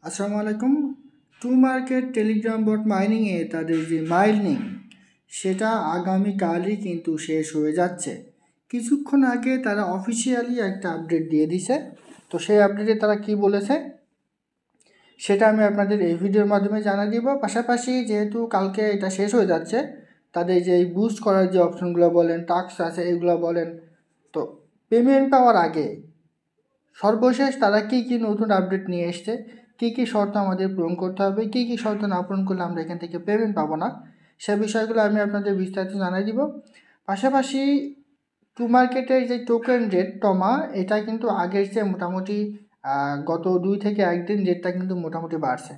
আসসালামু আলাইকুম। To market Telegram বট মাইনিংয়ে তাদের যে মাইনিং সেটা আগামীকালই কিন্তু শেষ হয়ে যাচ্ছে। কিছুক্ষণ আগে তারা অফিসিয়ালি একটা আপডেট দিয়ে দিছে। তো সেই আপডেটে তারা কি বলেছে সেটা আমি আপনাদের এই ভিডিওর মাধ্যমে জানিয়ে দিব। পাশাপাশি যেহেতু কালকে এটা শেষ হয়ে যাচ্ছে, তাদের যে বুস্ট করার যে অপশনগুলো বলেন, টাস্ক আছে এগুলো বলেন, তো পেমেন্ট পাওয়ার আগে সর্বশেষ তারা কী কী নতুন আপডেট নিয়ে এসছে, কী কী শর্ত আমাদের পূরণ করতে হবে, কী কী শর্ত না পূরণ করলে আমরা এখান থেকে পেমেন্ট পাবো না, সে বিষয়গুলো আমি আপনাদের বিস্তারিত জানাই দিব। পাশাপাশি টু মার্কেটের যে টোকেন রেট টমা, এটা কিন্তু আগের চেয়ে মোটামুটি গত 2 থেকে 1 দিন রেটটা কিন্তু মোটামুটি বাড়ছে।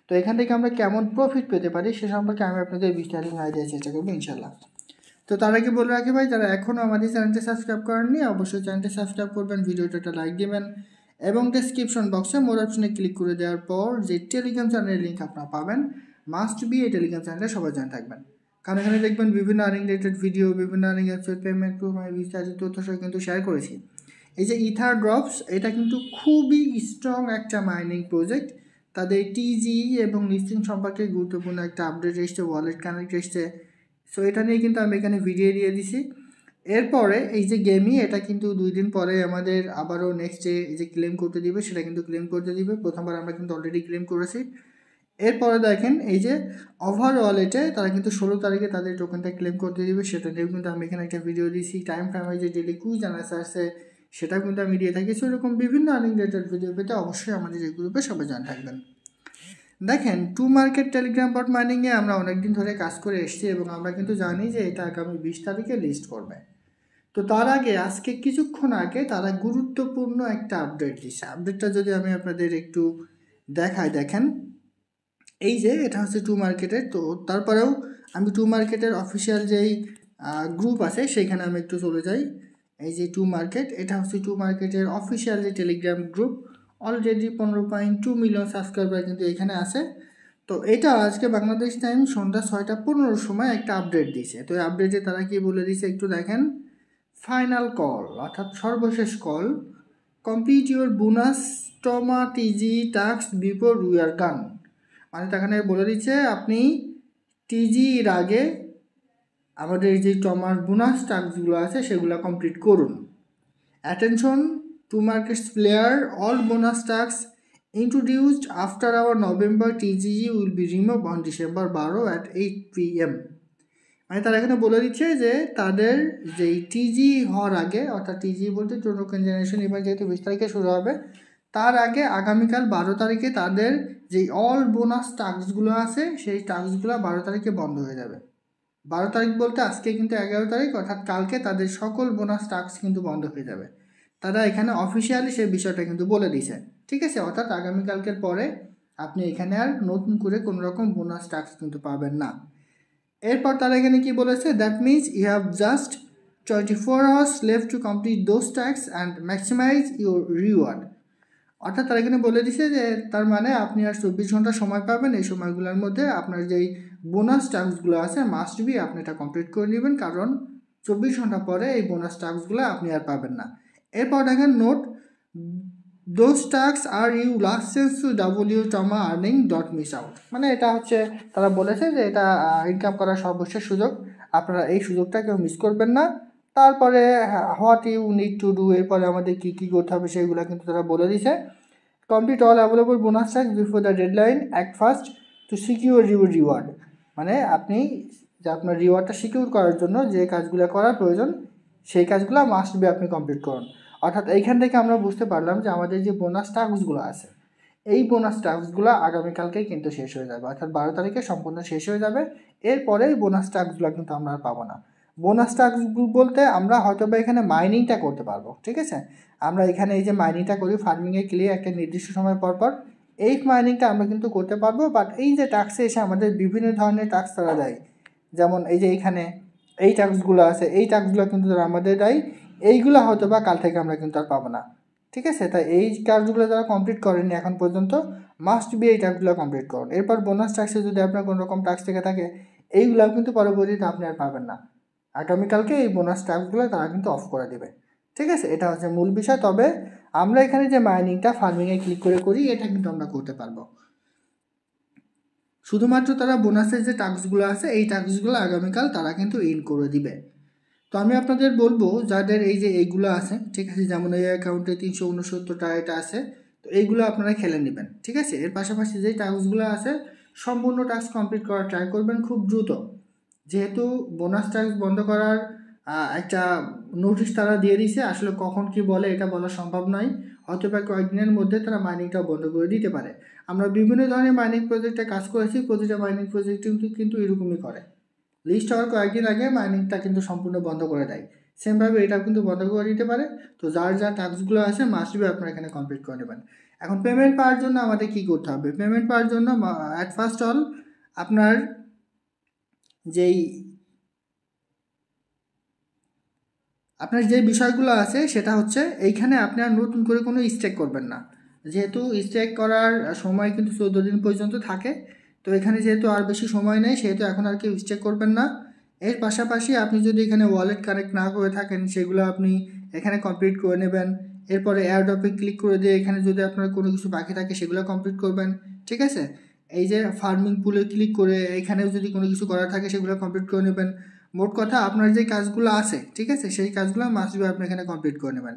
তো এখান থেকে আমরা কেমন প্রফিট পেতে পারি সে সম্পর্কে আমি আপনাদের বিস্তারিত জানাই দেওয়ার চেষ্টা করবো ইনশাল্লাহ। তো তার আগে বলে রাখি ভাই, যারা এখনও আমাদের চ্যানেলটি সাবস্ক্রাইব করেননি অবশ্যই চ্যানেলটি সাবস্ক্রাইব করবেন, ভিডিওটা একটা লাইক দেবেন এবং ডেসক্রিপশন বক্সে মোর অপশনে ক্লিক করে দেওয়ার পর যে টেলিগ্রাম চ্যানেলের লিঙ্ক আপনারা পাবেন, মাস্ট বি এই টেলিগ্রাম চ্যানেলে সবাই জানা থাকবেন, কারণ এখানে দেখবেন বিভিন্ন আর্নিং রিলেটেড ভিডিও, বিভিন্ন আর্নিং অ্যাপসের পেমেন্ট প্রুফ আমি বিস্তারিত তথ্য সহ কিন্তু শেয়ার করেছি। এই যে ইথার ড্রপস, এটা কিন্তু খুবই স্ট্রং একটা মাইনিং প্রজেক্ট। তাদের টিজি এবং লিস্টিং সম্পর্কে গুরুত্বপূর্ণ একটা আপডেট এসছে, ওয়ালেট কানেক্ট এসছে। সো এটা নিয়ে কিন্তু আমি এখানে ভিডিও দিয়ে দিছি। এরপরে এই যে গেমই, এটা কিন্তু 2 দিন পরে আমাদের আবারও নেক্সট ডে যে ক্লেম করতে দিবে সেটা কিন্তু ক্লেম করতে দিবে। প্রথমবার আমরা কিন্তু অলরেডি ক্লেম করেছি। এরপরে দেখেন এই যে ওভার ওয়ালেটে তারা কিন্তু 16 তারিখে তাদের টোকেনটা ক্লেম করতে দিবে, সেটা নিয়েও কিন্তু আমি এখানে একটা ভিডিও দিয়েছি। টাইম যে ডেলি কুইজ আনসার আছে সেটাও কিন্তু আমি দিয়ে থাকি। সেরকম বিভিন্ন আর্নিং রিলেটেড ভিডিও পেতে অবশ্যই আমাদের এই গ্রুপে সবাই জানা থাকবেন। দেখেন, টু মার্কেট টেলিগ্রাম বট মাইনিংয়ে আমরা অনেকদিন ধরে কাজ করে এসেছি এবং আমরা কিন্তু জানি যে এটা আগামী 20 তারিখে লিস্ট করবে। তো তার আগে আজকে কিছুক্ষণ আগে তারা গুরুত্বপূর্ণ একটা আপডেট দিচ্ছে। আপডেটটা যদি আমি আপনাদের একটু দেখাই, দেখেন এই যে এটা হচ্ছে টু মার্কেটের। তো তারপরেও আমি টু মার্কেটের অফিসিয়াল যেই গ্রুপ আছে সেইখানে আমি একটু চলে যাই। এই যে টু মার্কেট, এটা হচ্ছে টু মার্কেটের অফিসিয়াল যে Telegram group. Already 15.2 million subscriber কিন্তু এখানে আছে। তো এটা আজকে বাংলাদেশ টাইম সন্ধ্যা 6টা 15 সময় একটা আপডেট দিয়েছে। তো এই আপডেটে তারা কি বলে দিয়েছে একটু দেখেন। ফাইনাল কল, অর্থাৎ সর্বশেষ call, complete your bonus টমা টিজি task before we are গান। মানে এখানে বলে দিচ্ছে আপনি টিজির আগে আমাদের যে টমার বোনাস টাস্কগুলো আছে সেগুলো কমপ্লিট করুন। Attention to markets player, all bonus task introduced after our November TGE will be removed on December 12 at 8 PM। মানে তারা এখানে বলে দিচ্ছে যে তাদের যেই টিজি হওয়ার আগে, অর্থাৎ টিজি বলতে টোকেন জেনারেশন এবার যেহেতু 20 তারিখে শুরু হবে, তার আগে আগামীকাল 12 তারিখে তাদের যেই অল বোনাস টাস্কগুলো আছে সেই টাস্কগুলো 12 তারিখে বন্ধ হয়ে যাবে। 12 তারিখ বলতে আজকে কিন্তু 11 তারিখ, অর্থাৎ কালকে তাদের সকল বোনাস টাস্ক কিন্তু বন্ধ হয়ে যাবে। তারা এখানে অফিসিয়ালি সেই বিষয়টা কিন্তু বলে দিয়েছে, ঠিক আছে। অর্থাৎ আগামীকালকের পরে আপনি এখানে আর নতুন করে কোনো রকম বোনাস টাস্ক কিন্তু পাবেন না। এরপর তারা এখানে কি বলেছে, that means you have just 24 hours left to complete those task and maximise your reward. অর্থাৎ তারা এখানে বলে দিছে যে তার মানে আপনি আর 24 ঘন্টা সময় পাবেন, এই সময়গুলোর মধ্যে আপনার যেই বোনাস টাস্কগুলো আছে মাস্ট বি আপনি এটা কমপ্লিট করে নেবেন, কারণ 24 ঘন্টা পরে এই বোনাস টাস্কগুলো আপনি আর পাবেন না। এরপর দেখেন note, those task are your last chance to double your টমা আর্নিং ডট মিস আউট। মানে এটা হচ্ছে তারা বলেছে যে এটা ইনকাম করার সর্বশেষ সুযোগ, আপনারা এই সুযোগটা কেউ মিস করবেন না। তারপরে what you need to do, এরপরে আমাদের কী কী করতে হবে সেগুলো কিন্তু তারা বলে দিছে। Complete all available bonus task before the deadline, act first to secure your reward. মানে আপনি যে আপনার রিওয়ার্ডটা সিকিউর করার জন্য যে কাজগুলো করার প্রয়োজন সেই কাজগুলো মাস্ট বি আপনি কমপ্লিট করুন। অর্থাৎ এইখান থেকে আমরা বুঝতে পারলাম যে আমাদের যে বোনাস টাস্কগুলো আছে এই বোনাস টাস্কগুলো আগামীকালকেই কিন্তু শেষ হয়ে যাবে, অর্থাৎ 12 তারিখে সম্পূর্ণ শেষ হয়ে যাবে। এরপরে বোনাস টাস্কগুলো কিন্তু আমরা আর পাবো না। বোনাস টাস্ক বলতে আমরা হয়তো বা এখানে মাইনিংটা করতে পারবো, ঠিক আছে। আমরা এখানে এই যে মাইনিংটা করি ফার্মিংয়ে ক্লিয়ার একটা নির্দিষ্ট সময় পর পর, এই মাইনিংটা আমরা কিন্তু করতে পারবো। বাট এই যে টাস্কে এসে আমাদের বিভিন্ন ধরনের টাস্ক তারা দেয়, যেমন এই যে এইখানে এই টাস্কগুলো আছে, এই টাস্কগুলো কিন্তু তারা আমাদের দেয়, এইগুলো হয়তো বা কাল থেকে আমরা কিন্তু আর পাবো না, ঠিক আছে। তাই এই টাস্কগুলো যারা কমপ্লিট করেনি এখন পর্যন্ত মাস্ট বি এই টাস্কগুলো কমপ্লিট করুন। এরপর বোনাস টাস্কে যদি আপনার কোনো রকম টাস্ক থেকে থাকে এইগুলোও কিন্তু পরবর্তীতে আপনি আর পাবেন না। আগামীকালকে এই বোনাস টাস্কগুলো তারা কিন্তু অফ করে দেবে, ঠিক আছে। এটা হচ্ছে মূল বিষয়। তবে আমরা এখানে যে মাইনিংটা ফার্মিংয়ে ক্লিক করে করি এটা কিন্তু আমরা করতে পারবো। শুধুমাত্র তারা বোনাসের যে টাস্কগুলো আছে এই টাস্কগুলো আগামীকাল তারা কিন্তু ইন করে দিবে। তো আমি আপনাদের বলবো যাদের এই যে এইগুলো আছে, ঠিক আছে, যেমন এই অ্যাকাউন্টে 369 টাকা আছে, তো এইগুলো আপনারা খেলে নেবেন, ঠিক আছে। এর পাশাপাশি যে টাস্কগুলো আছে সম্পূর্ণ টাস্ক কমপ্লিট করার ট্রাই করবেন খুব দ্রুত, যেহেতু বোনাস টাস্ক বন্ধ করার একটা নোটিশ তারা দিয়ে দিছে। আসলে কখন কি বলে এটা বলা সম্ভব নয়, হয়তো বা কয়েকদিনের মধ্যে তারা মাইনিংটা বন্ধ করে দিতে পারে। আমরা বিভিন্ন ধরনের মাইনিং প্রজেক্টে কাজ করেছি, প্রতিটা মাইনিং প্রজেক্ট কিন্তু এরকমই করে, লিস্ট হওয়ার কয়েকদিন আগে মাইনিংটা কিন্তু সম্পূর্ণ বন্ধ করে দেয়। সেমভাবে এটাও কিন্তু বন্ধ করে দিতে পারে। তো যার যা টাস্কগুলো আছে মাস্ট বি আপনারা এখানে কমপ্লিট করে নেবেন। এখন পেমেন্ট পাওয়ার জন্য আমাদের কি করতে হবে? পেমেন্ট পাওয়ার জন্য অ্যাট ফার্স্ট অল আপনার যে বিষয়গুলো আছে সেটা হচ্ছে এইখানে আপনি আর নতুন করে কোনো স্টেক করবেন না, যেহেতু স্টেক করার সময় কিন্তু 14 দিন পর্যন্ত থাকে। তো এখানে যেহেতু আর বেশি সময় নেই সেহেতু এখন আর কেউ স্টেক করবেন না। এর পাশাপাশি আপনি যদি এখানে ওয়ালেট কানেক্ট না করে থাকেন সেগুলো আপনি এখানে কমপ্লিট করে নেবেন। এরপরে এয়ারড্রপে ক্লিক করে দিয়ে এখানে যদি আপনার কোনো কিছু বাকি থাকে সেগুলো কমপ্লিট করবেন, ঠিক আছে। এই যে ফার্মিং পুলে ক্লিক করে এখানেও যদি কোনো কিছু করার থাকে সেগুলো কমপ্লিট করে নেবেন। মোট কথা আপনার যে কাজগুলো আছে, ঠিক আছে, সেই কাজগুলো মাস্ট বি আপনি এখানে কমপ্লিট করে নেবেন।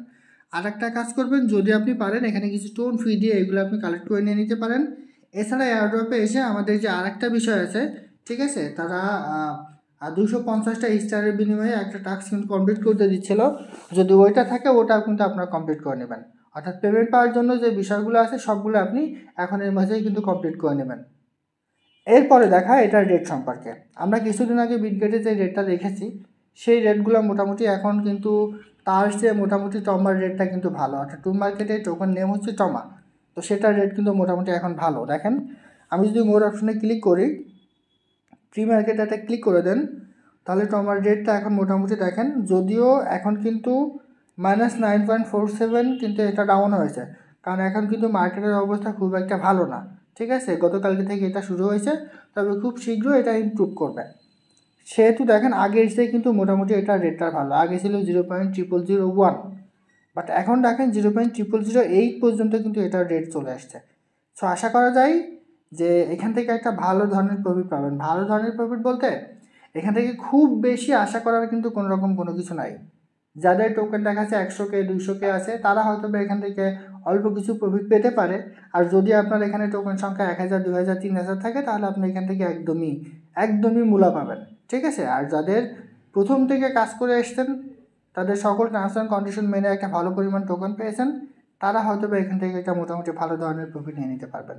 আর একটা কাজ করবেন, যদি আপনি পারেন এখানে কিছু টোন ফি দিয়ে এগুলো আপনি কালেক্ট করে নিয়ে নিতে পারেন। এছাড়া এয়ারড্রপে এসে আমাদের যে আর একটা বিষয় আছে, ঠিক আছে, তারা 250টা স্টারের বিনিময়ে একটা টাস্ক কিন্তু কমপ্লিট করতে দিচ্ছিল, যদি ওইটা থাকে ওটাও কিন্তু আপনারা কমপ্লিট করে নেবেন। অর্থাৎ পেমেন্ট পাওয়ার জন্য যে বিষয়গুলো আছে সবগুলো আপনি এখন এর মাঝেই কিন্তু কমপ্লিট করে নেবেন। এরপরে দেখা এটার রেট সম্পর্কে। আমরা কিছুদিন আগে বিটগেটে যে রেটটা দেখেছি সেই রেটগুলো মোটামুটি এখন কিন্তু তার চেয়ে মোটামুটি টমার রেটটা কিন্তু ভালো, অর্থাৎ টু মার্কেটে টোকেন নেম হচ্ছে টমা, তো সেটার রেট কিন্তু মোটামুটি এখন ভালো। দেখেন আমি যদি মোর অপশনে ক্লিক করি, প্রি মার্কেটে ক্লিক করে দেন, তাহলে টমার রেটটা এখন মোটামুটি দেখেন, যদিও এখন কিন্তু -9.47 কিন্তু এটা ডাউন হয়েছে, কারণ এখন কিন্তু মার্কেটের অবস্থা খুব একটা ভালো না, ঠিক আছে। গতকালকে থেকে এটা শুরু হয়েছে, তবে খুব শীঘ্রই এটা ইমপ্রুভ করবে। সেহেতু দেখেন আগের চেয়ে কিন্তু মোটামুটি এটা রেটটা ভালো, আগে ছিল 0.0001, বাট এখন দেখেন 0.0008 পর্যন্ত কিন্তু এটার রেট চলে আসছে। সো আশা করা যায় যে এখান থেকে একটা ভালো ধরনের প্রফিট পাবেন। ভালো ধরনের প্রফিট বলতে এখান থেকে খুব বেশি আশা করার কিন্তু কোনো রকম কোনো কিছু নাই। যাদের টোকেন দেখা যাচ্ছে 100K 200K আছে তারা হয়তো এখান থেকে অল্প কিছু প্রফিট পেতে পারে। আর যদি আপনার এখানে টোকেন সংখ্যা 1000 2000 3000 থাকে তাহলে আপনি এখান থেকে একদমই মূলা পাবেন, ঠিক আছে। আর যাদের প্রথম থেকে কাজ করে এসছেন, তাদের সকল টার্মস অ্যান্ড কন্ডিশন মেনে একটা ভালো পরিমাণ টোকেন পেয়েছেন, তারা হয়তো এখান থেকে একটা মোটামুটি ভালো ধরনের প্রফিট নিয়ে নিতে পারবেন।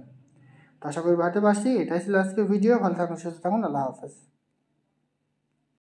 তো আশা করি বুঝতে পারছি। এটাই ছিল আজকের ভিডিও। ভালো থাকুন, সুস্থ থাকুন, আল্লাহ হাফেজ।